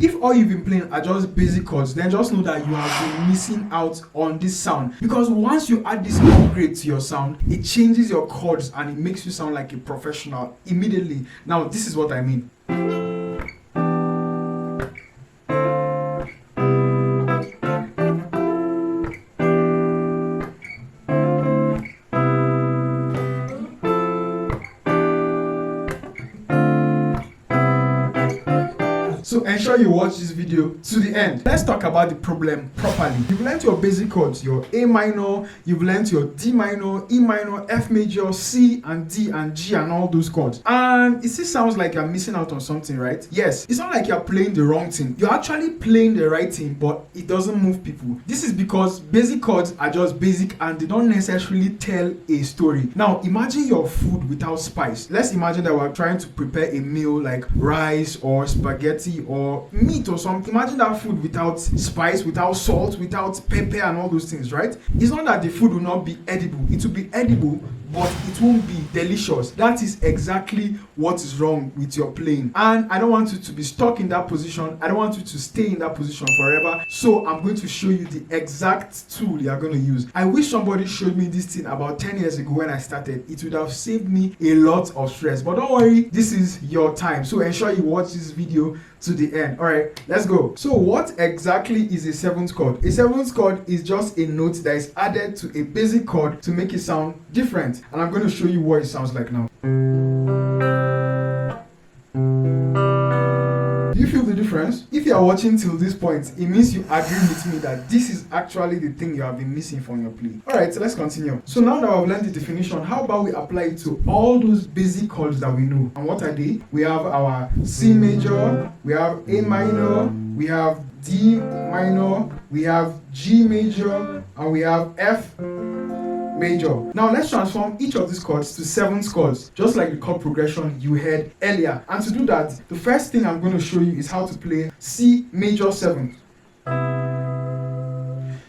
If all you've been playing are just basic chords, then just know that you have been missing out on this sound, because once you add this upgrade to your sound, it changes your chords and it makes you sound like a professional immediately. Now this is what I mean. So ensure you watch this video to the end. Let's talk about the problem properly. You've learned your basic chords, your A minor, you've learned your D minor, E minor, F major, C and D and G and all those chords. And it still sounds like you're missing out on something, right? Yes, it's not like you're playing the wrong thing. You're actually playing the right thing, but it doesn't move people. This is because basic chords are just basic and they don't necessarily tell a story. Now, imagine your food without spice. Let's imagine that we're trying to prepare a meal like rice or spaghetti or meat or something. Imagine that food without spice, without salt, without pepper and all those things, right? It's not that the food will not be edible. It will be edible, but it won't be delicious. That is exactly what is wrong with your playing. And I don't want you to be stuck in that position. I don't want you to stay in that position forever. So I'm going to show you the exact tool you're going to use. I wish somebody showed me this thing about 10 years ago when I started. It would have saved me a lot of stress. But don't worry, this is your time. So ensure you watch this video to the end. All right, let's go. So what exactly is a seventh chord? A seventh chord is just a note that is added to a basic chord to make it sound different. And I'm going to show you what it sounds like now. Do you feel the difference? If you are watching till this point, it means you agree with me that this is actually the thing you have been missing from your play. Alright, so let's continue. So now that I've learned the definition, how about we apply it to all those basic chords that we know? And what are they? We have our C major, we have A minor, we have D minor, we have G major, and we have F major. Now let's transform each of these chords to seventh chords, just like the chord progression you heard earlier. And to do that, the first thing I'm going to show you is how to play C major seventh.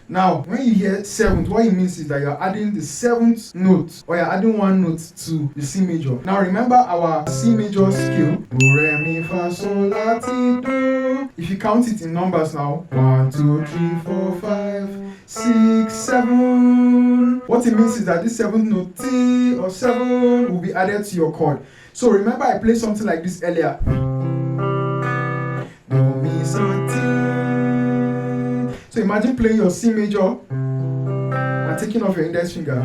Now, when you hear seventh, what it means is that you're adding the seventh note, or you're adding one note to the C major. Now remember our C major scale. Do, re, mi, fa, sol, la, ti, do. If you count it in numbers now, 1, 2, 3, 4, 5, 6, 7. What it means is that this seventh note, T or 7, will be added to your chord. So remember I played something like this earlier. Do, mi, so, ti. So imagine playing your C major and taking off your index finger.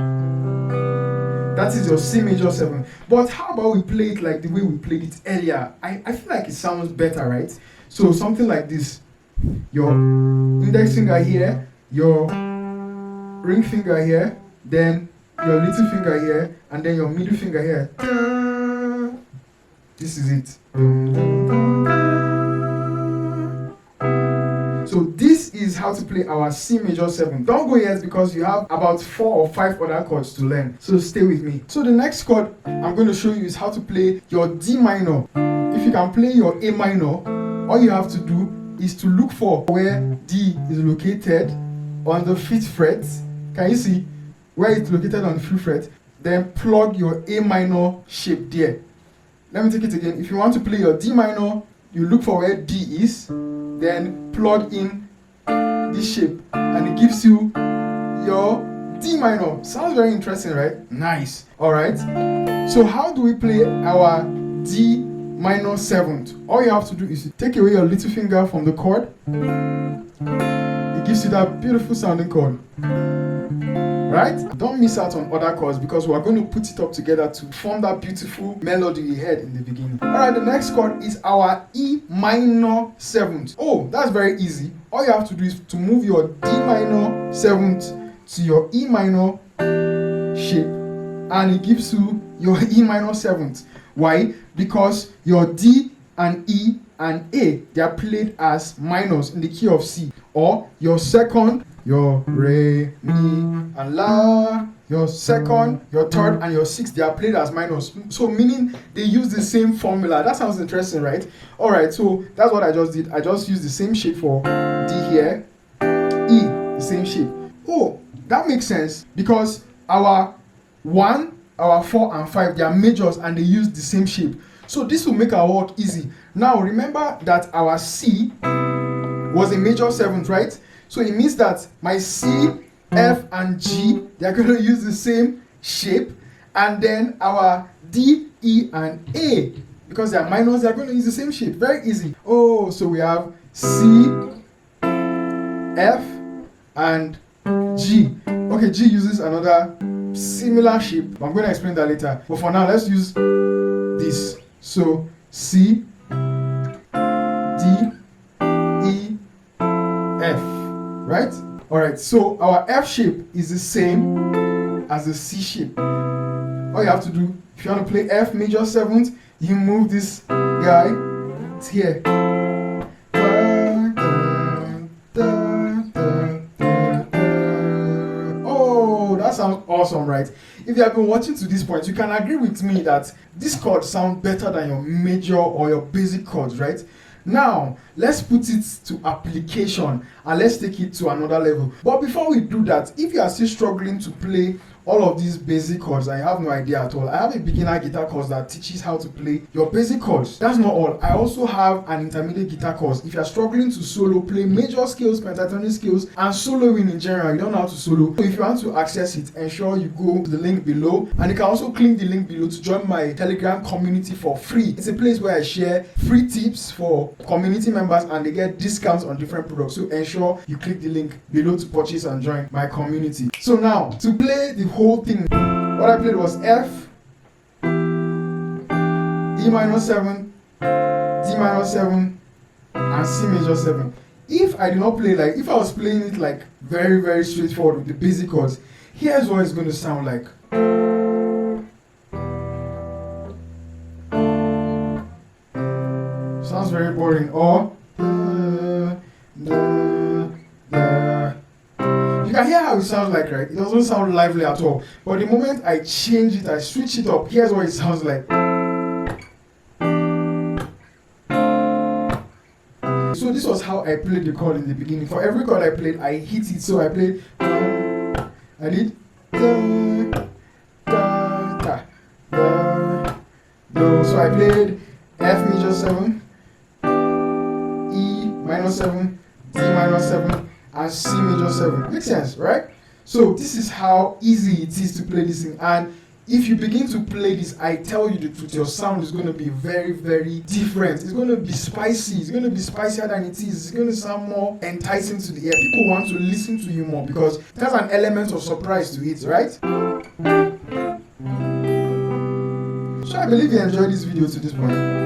That is your C major 7. But how about we play it like the way we played it earlier? I feel like it sounds better, right? So something like this. Your index finger here, your ring finger here, then your little finger here, and then your middle finger here. This is it. So this is how to play our C major 7. Don't go yet because you have about 4 or 5 other chords to learn. So stay with me. So the next chord I'm going to show you is how to play your D minor. If you can play your A minor, all you have to do is to look for where D is located on the 5th fret. Can you see where it's located on the 5th fret? Then plug your A minor shape there. Let me take it again. If you want to play your D minor, you look for where D is, then plug in this shape and it gives you your D minor. Sounds very interesting, right? Nice. Alright, so how do we play our D minor 7th? All you have to do is to take away your little finger from the chord. It gives you that beautiful sounding chord. Right? Don't miss out on other chords because we're going to put it up together to form that beautiful melody we heard in the beginning. Alright, the next chord is our E minor 7th. Oh, that's very easy. All you have to do is to move your D minor 7th to your E minor shape and it gives you your E minor 7th. Why? Because your D and E and A, they are played as minors in the key of C. Or your second, your re, mi, and la, your second, your third, and your sixth, they are played as minors. So meaning they use the same formula. That sounds interesting, right? Alright, so that's what I just did. I just used the same shape for D here, E, the same shape. Oh, that makes sense because our 1, our 4, and 5, they are majors and they use the same shape. So this will make our work easy. Now remember that our C was a major 7th, right? So it means that my C, F, and G, they are going to use the same shape, and then our D, E, and A, because they are minors, they are going to use the same shape. Very easy. Oh, so we have C, F, and G. Okay, G uses another similar shape, but I'm going to explain that later. But for now, let's use this. So C, D, E, F, right? Alright, so our F shape is the same as the C shape. All you have to do, if you want to play F major 7th, you move this guy to here. Oh, that sounds awesome, right? If you have been watching to this point, you can agree with me that this chord sounds better than your major or your basic chords, right? Now, let's put it to application and let's take it to another level. But before we do that, if you are still struggling to play all of these basic chords and you have no idea at all, I have a beginner guitar course that teaches how to play your basic chords. That's not all. I also have an intermediate guitar course. If you are struggling to solo, play major scales, pentatonic scales, and soloing in general, you don't know how to solo. So if you want to access it, ensure you go to the link below, and you can also click the link below to join my Telegram community for free. It's a place where I share free tips for community members and they get discounts on different products. So ensure you click the link below to purchase and join my community. So now, to play the whole thing, what I played was F, E minor 7, D minor 7, and C major 7. If I did not play like, if I was playing it like very, very straightforward with the basic chords, here's what it's going to sound like. Sounds very boring. Or you can hear how it sounds like, right? It doesn't sound lively at all. But the moment I change it, I switch it up, here's what it sounds like. So this was how I played the chord in the beginning. For every chord I played, I hit it. So I played, I did, so I played F major 7, E minor 7, D minor 7, and C major 7. Makes sense, right? So this is how easy it is to play this thing. And if you begin to play this, I tell you the truth, your sound is going to be very, very different. It's going to be spicy. It's going to be spicier than it is. It's going to sound more enticing to the ear. People want to listen to you more because it has an element of surprise to it, right? So I believe you enjoyed this video to this point.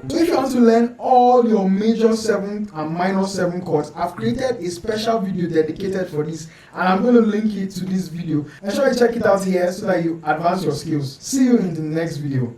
So if you want to learn all your major 7 and minor 7 chords, I've created a special video dedicated for this, and I'm going to link it to this video. Ensure you check it out here so that you advance your skills. See you in the next video.